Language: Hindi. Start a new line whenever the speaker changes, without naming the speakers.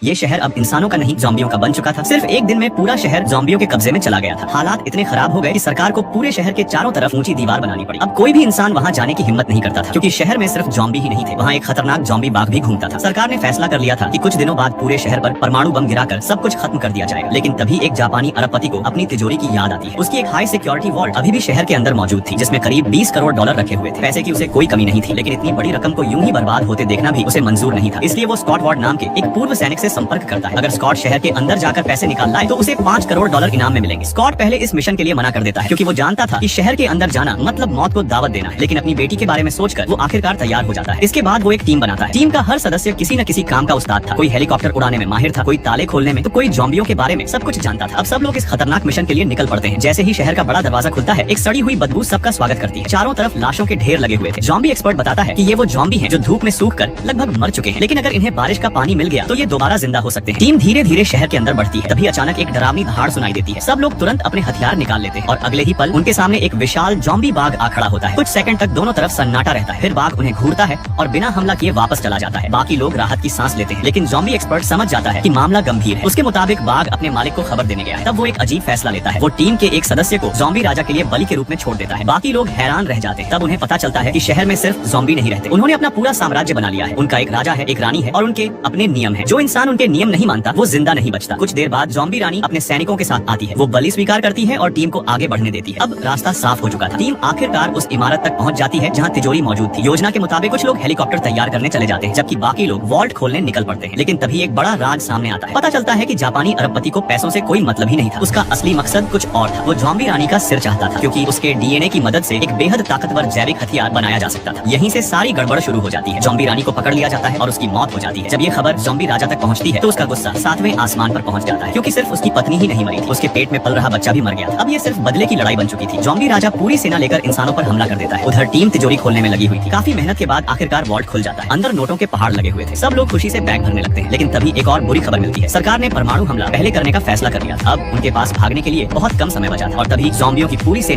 ये शहर अब इंसानों का नहीं ज़ॉम्बियों का बन चुका था। सिर्फ एक दिन में पूरा शहर ज़ॉम्बियों के कब्जे में चला गया था। हालात इतने खराब हो गए कि सरकार को पूरे शहर के चारों तरफ ऊंची दीवार बनानी पड़ी। अब कोई भी इंसान वहाँ जाने की हिम्मत नहीं करता था, क्योंकि शहर में सिर्फ ज़ॉम्बी ही नहीं थे, वहाँ एक खतरनाक ज़ॉम्बी बाघ भी घूमता था। सरकार ने फैसला कर लिया था कि कुछ दिनों बाद पूरे शहर पर परमाणु बम गिराकर सब कुछ खत्म कर दिया जाएगा। लेकिन तभी एक जापानी अरबपति को अपनी तिजोरी की याद आती है। उसकी एक हाई सिक्योरिटी वॉल्ट अभी भी शहर के अंदर मौजूद थी, जिसमें करीब 20 करोड़ डॉलर रखे हुए थे। पैसे की उसे कोई कमी नहीं थी, लेकिन इतनी बड़ी रकम को यूं ही बर्बाद होते देखना भी उसे मंजूर नहीं था। इसलिए वो स्कॉट वार्ड नाम के एक पूर्व सैनिक से संपर्क करता है। अगर स्कॉट शहर के अंदर जाकर पैसे निकाल लाए तो उसे 5 करोड़ डॉलर इनाम में मिलेंगे। स्कॉट पहले इस मिशन के लिए मना कर देता है, क्योंकि वो जानता था कि शहर के अंदर जाना मतलब मौत को दावत देना है। लेकिन अपनी बेटी के बारे में सोचकर वो आखिरकार तैयार हो जाता है। इसके बाद वो एक टीम बनाता है। टीम का हर सदस्य किसी न किसी काम का उस्ताद था। कोई हेलीकॉप्टर उड़ाने में माहिर था, कोई ताले खोलने में, तो कोई ज़ॉम्बियों के बारे में सब कुछ जानता था। अब सब लोग इस खतरनाक मिशन के लिए निकल पड़ते हैं। जैसे ही शहर का बड़ा दरवाजा खुलता है, एक सड़ी हुई बदबू सबका स्वागत करती है। चारों तरफ लाशों के ढेर लगे हुए थे। ज़ॉम्बी एक्सपर्ट बताता है कि ये वो ज़ॉम्बी हैं जो धूप में सूखकर लगभग मर चुके हैं, लेकिन अगर इन्हें बारिश का पानी मिल गया तो ये दोबारा जिंदा हो सकते हैं। टीम धीरे धीरे शहर के अंदर बढ़ती है। तभी अचानक एक डरावनी दहाड़ सुनाई देती है। सब लोग तुरंत अपने हथियार निकाल लेते हैं और अगले ही पल उनके सामने एक विशाल ज़ॉम्बी बाघ आ खड़ा होता है। कुछ सेकंड तक दोनों तरफ सन्नाटा रहता है। फिर बाघ उन्हें घूरता है और बिना हमला किए वापस चला जाता है। बाकी लोग राहत की सांस लेते हैं, लेकिन ज़ॉम्बी एक्सपर्ट समझ जाता है कि मामला गंभीर है। उसके मुताबिक बाघ अपने मालिक को खबर देने गया है। तब वो एक अजीब फैसला लेता है। वो टीम के एक सदस्य को ज़ॉम्बी राजा के लिए बलि के रूप में छोड़ देता है। बाकी लोग हैरान रह जाते हैं। तब उन्हें पता चलता है कि शहर में सिर्फ ज़ॉम्बी नहीं रहते, उन्होंने अपना पूरा साम्राज्य बना लिया है। उनका एक राजा है, एक रानी है और उनके अपने नियम है। जो इंसान उनके नियम नहीं मानता वो जिंदा नहीं बचता। कुछ देर बाद ज़ॉम्बी रानी अपने सैनिकों के साथ आती है। वो बलि स्वीकार करती है और टीम को आगे बढ़ने देती है। अब रास्ता साफ हो चुका था। टीम आखिरकार उस इमारत तक पहुंच जाती है जहां तिजोरी मौजूद थी। योजना के मुताबिक कुछ लोग हेलीकॉप्टर तैयार करने चले जाते हैं, जबकि बाकी लोग वॉल्ट खोलने निकल पड़ते हैं। लेकिन तभी एक बड़ा राज सामने आता है। पता चलता है कि जापानी अरबपति को पैसों से कोई मतलब ही नहीं था। उसका असली मकसद कुछ और था। वो ज़ॉम्बी रानी का सिर चाहता था, क्योंकि उसके डीएनए की मदद से एक बेहद ताकतवर जैविक हथियार बनाया जा सकता था। यहीं से सारी गड़बड़ शुरू हो जाती है। ज़ॉम्बी रानी को पकड़ लिया जाता है और उसकी मौत हो जाती है। जब ये खबर ज़ॉम्बी राजा तक पहुंचती है तो उसका गुस्सा 7वें आसमान पर पहुंच जाता है, क्योंकि सिर्फ उसकी पत्नी ही नहीं मरी थी, उसके पेट में पल रहा बच्चा भी मर गया था। अब ये सिर्फ बदले की लड़ाई बन चुकी थी। ज़ॉम्बी राजा पूरी सेना लेकर इंसानों पर हमला कर देता है। उधर टीम तिजोरी खोलने में लगी हुई थी। काफी मेहनत के बाद आखिरकार वॉल्ट खुल जाता है। अंदर नोटों के पहाड़ लगे हुए थे। सब लोग खुशी से बैग भरने लगते हैं। लेकिन तभी एक और बुरी खबर मिलती है। सरकार ने परमाणु हमला पहले करने का फैसला कर लिया था। अब उनके पास भागने के लिए बहुत कम समय बचा था और तभी ज़ॉम्बियों की पूरी सेना